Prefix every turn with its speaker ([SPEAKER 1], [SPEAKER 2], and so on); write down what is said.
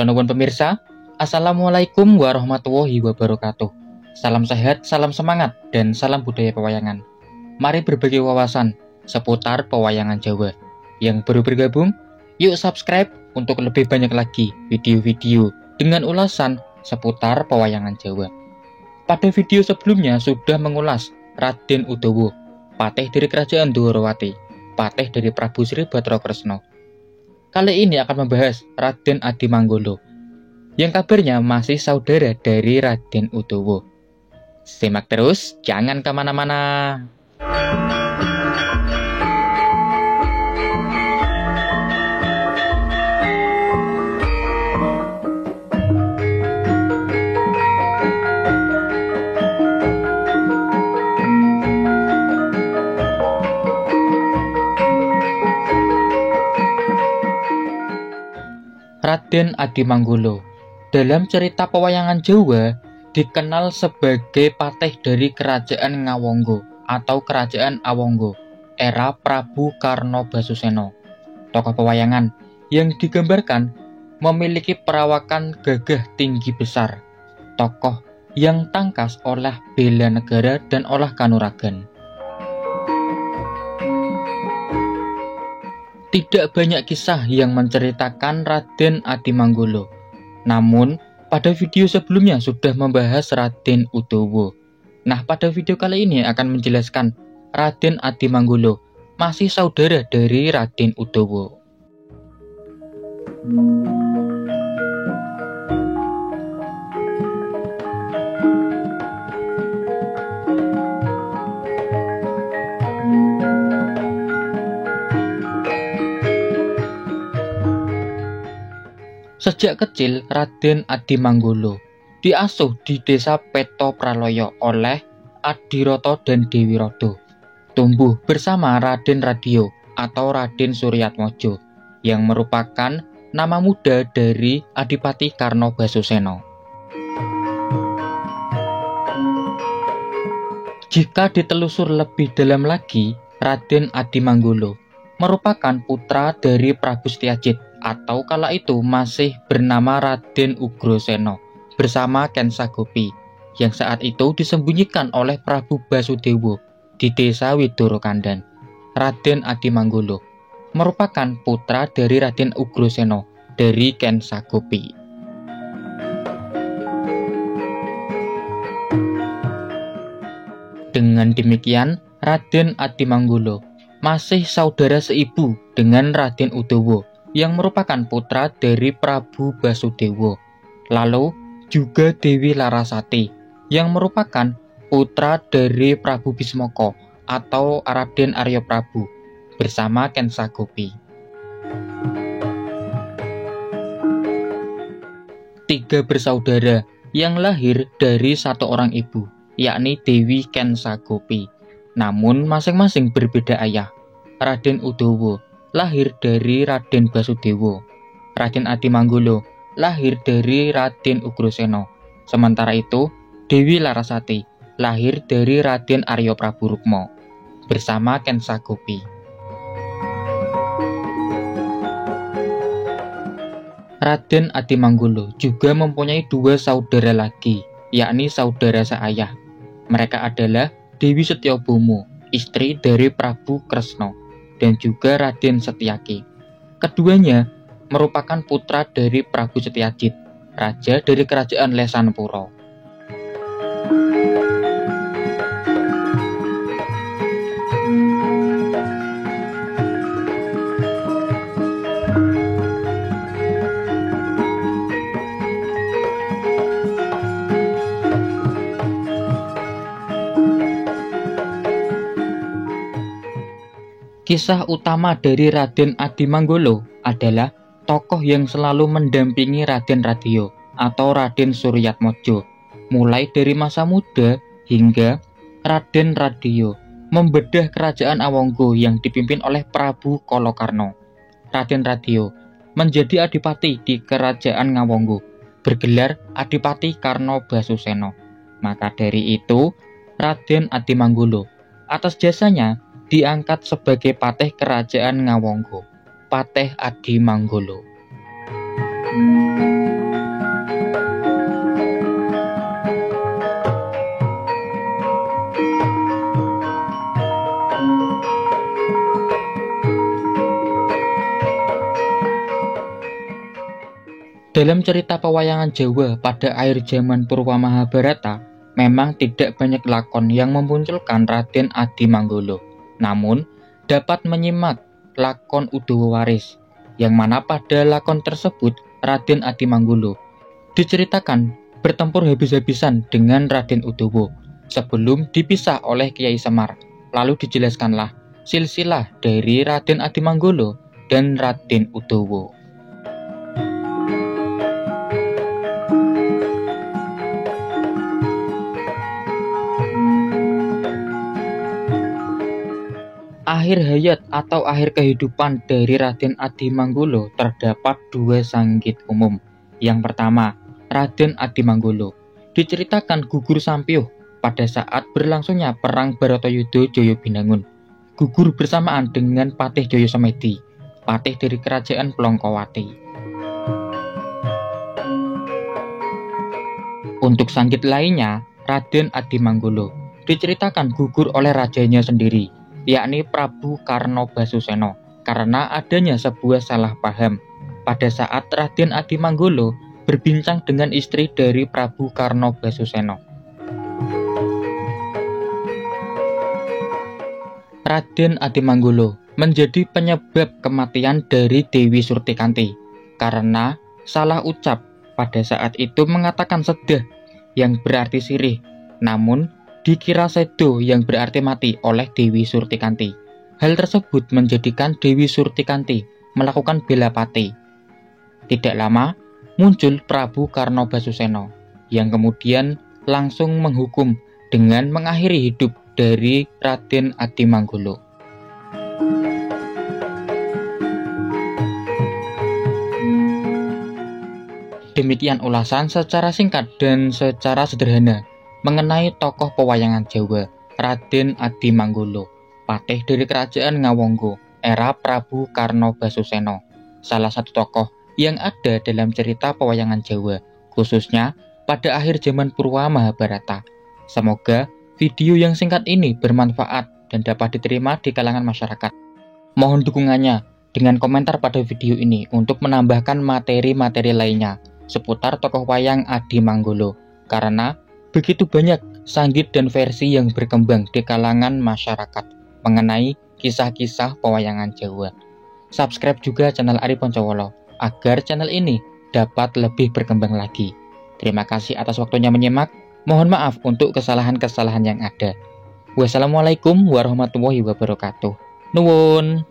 [SPEAKER 1] nuwun pemirsa, Assalamualaikum warahmatullahi wabarakatuh. Salam sehat, salam semangat, dan salam budaya pewayangan. Mari berbagi wawasan seputar pewayangan Jawa. Yang baru bergabung, yuk subscribe untuk lebih banyak lagi video-video dengan ulasan seputar pewayangan Jawa. Pada video sebelumnya sudah mengulas Raden Udawa, patih dari Kerajaan Dwarawati, patih dari Prabu Sri Bathara Kresna. Kali ini akan membahas Raden Adimanggala, yang kabarnya masih saudara dari Raden Udawa. Simak terus, jangan kemana-mana. Raden Adimanggala dalam cerita pewayangan Jawa dikenal sebagai patih dari Kerajaan Ngawangga atau Kerajaan Awangga era Prabu Karna Basusena. Tokoh pewayangan yang digambarkan memiliki perawakan gagah tinggi besar, tokoh yang tangkas olah bela negara dan olah kanuragan. Tidak banyak kisah yang menceritakan Raden Adimanggala. Namun, pada video sebelumnya sudah membahas Raden Udawa. Nah, pada video kali ini akan menjelaskan Raden Adimanggala masih saudara dari Raden Udawa. Sejak kecil, Raden Adimanggala diasuh di desa Peto Praloyo oleh Adiroto dan Dewi Rodo. Tumbuh bersama Raden Radio atau Raden Suryatmojo, yang merupakan nama muda dari Adipati Karna Basusena. Jika ditelusur lebih dalam lagi, Raden Adimanggala merupakan putra dari Prabu Setyajid atau kala itu masih bernama Raden Ugrasena bersama Ken Sagopi, yang saat itu disembunyikan oleh Prabu Basudewa di desa Widoro Kandan. Raden Adimanggala merupakan putra dari Raden Ugrasena dari Ken Sagopi. Dengan demikian, Raden Adimanggala masih saudara seibu dengan Raden Udawa yang merupakan putra dari Prabu Basudewa. Lalu juga Dewi Larasati yang merupakan putra dari Prabu Bismaka atau Raden Arya Prabu bersama Ken Sagopi. Tiga bersaudara yang lahir dari satu orang ibu, yakni Dewi Ken Sagopi. Namun masing-masing berbeda ayah. Raden Udawa lahir dari Raden Basudewa. Raden Adimanggala lahir dari Raden Ugrasena. Sementara itu, Dewi Larasati lahir dari Raden Arya Prabu Rukma bersama Ken Sagopi. Raden Adimanggala juga mempunyai dua saudara lagi, yakni saudara seayah. Mereka adalah Dewi Setyabama, istri dari Prabu Kresna, dan juga Raden Setyaki. Keduanya merupakan putra dari Prabu Setyajid, raja dari Kerajaan Lesanpura. Kisah utama dari Raden Adimanggala adalah tokoh yang selalu mendampingi Raden Radio atau Raden Suryatmojo, mulai dari masa muda hingga Raden Radio membedah Kerajaan Awangga yang dipimpin oleh Prabu Kalakarna. Raden Radio menjadi adipati di Kerajaan Ngawangga, bergelar Adipati Karna Basusena. Maka dari itu, Raden Adimanggala atas jasanya diangkat sebagai patih Kerajaan Ngawangga, Patih Adimanggala. Dalam cerita pewayangan Jawa pada akhir zaman Purwa Mahabharata, memang tidak banyak lakon yang memunculkan Raden Adimanggolo. Namun, dapat menyimak lakon Udawa Waris, yang mana pada lakon tersebut Raden Adimanggolo diceritakan bertempur habis-habisan dengan Raden Udawa sebelum dipisah oleh Kiai Semar. Lalu dijelaskanlah silsilah dari Raden Adimanggolo dan Raden Udawa. Akhir hayat atau akhir kehidupan dari Raden Adimanggolo terdapat dua sanggit umum. Yang pertama, Raden Adimanggolo diceritakan gugur sampyuh pada saat berlangsungnya perang Bharatayuddha Jayabinangun. Gugur bersamaan dengan Patih Jayasemedi, patih dari kerajaan Plongkowati. Untuk sanggit lainnya, Raden Adimanggolo diceritakan gugur oleh rajanya sendiri, yakni Prabu Karnobasuseno, karena adanya sebuah salah paham pada saat Raden Adimanggolo berbincang dengan istri dari Prabu Karnobasuseno. Raden Adimanggolo menjadi penyebab kematian dari Dewi Surtikanti karena salah ucap pada saat itu mengatakan sedah yang berarti sirih, namun dikira sedo yang berarti mati oleh Dewi Surtikanti. Hal tersebut menjadikan Dewi Surtikanti melakukan bela pati. Tidak lama, muncul Prabu Karnobasuseno yang kemudian langsung menghukum dengan mengakhiri hidup dari Raden Adimanggolo. Demikian ulasan secara singkat dan secara sederhana mengenai tokoh pewayangan Jawa, Raden Adimanggolo, patih dari kerajaan Ngawonggo, era Prabu Karnobasuseno, salah satu tokoh yang ada dalam cerita pewayangan Jawa, khususnya pada akhir zaman Purwa Mahabharata. Semoga video yang singkat ini bermanfaat dan dapat diterima di kalangan masyarakat. Mohon dukungannya dengan komentar pada video ini untuk menambahkan materi-materi lainnya seputar tokoh wayang Adimanggolo, karena begitu banyak sanggit dan versi yang berkembang di kalangan masyarakat mengenai kisah-kisah pewayangan Jawa. Subscribe juga channel Ari Poncowolo agar channel ini dapat lebih berkembang lagi. Terima kasih atas waktunya menyimak. Mohon maaf untuk kesalahan-kesalahan yang ada. Wassalamualaikum warahmatullahi wabarakatuh. Nuwun.